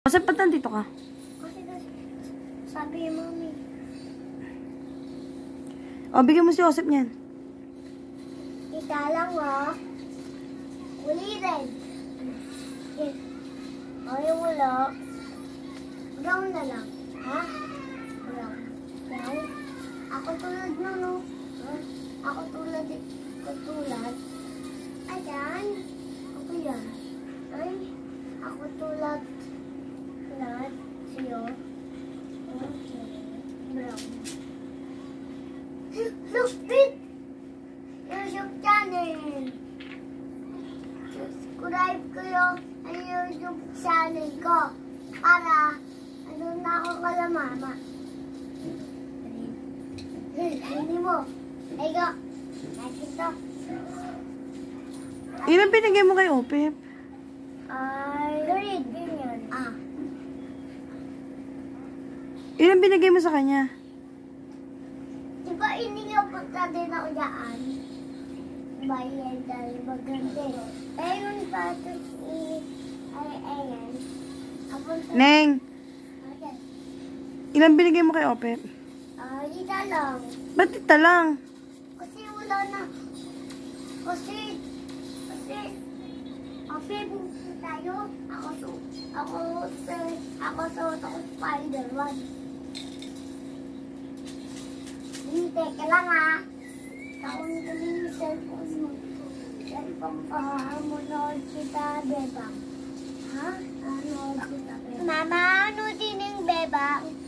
Kasi ba't nandito ka? Kasi sabi ni Mami. O, bigyan mo si Joseph niyan. Kita lang o. Ulitin. O, yung ulo. Brown na lang. Ha? Brown. Brown? Ako tulad na, no? Ha? Ako tulad. Ayan. Ako yan. Ay, ako tulad. Tulad. Siyo. Okay. Brown. Look, Pete! YouTube channel. Subscribe ko yung YouTube channel ko. Para, ano na ako kala mama. Hindi mo. Ego. Nakito. Ilan binigay mo kay Opep? Ay, read. Ganyan. Ah. Ilan binigay mo sa kanya? Diba inigaw punta din ako dyan? Bayan dahil maganda. Ayun pa ito ay ayan. Neng, Okay. ilan binigay mo kay Opep? Dita lang. Ba't tita lang? Kasi wala na. Kasi pupunta tayo. Ako Spider-Man. Teka lang ha. Ako nito yung cellphone mo. Cellphone pa. Manood kita, Bebang. Ha? Manood kita, Bebang. Mama, ano din yung Bebang?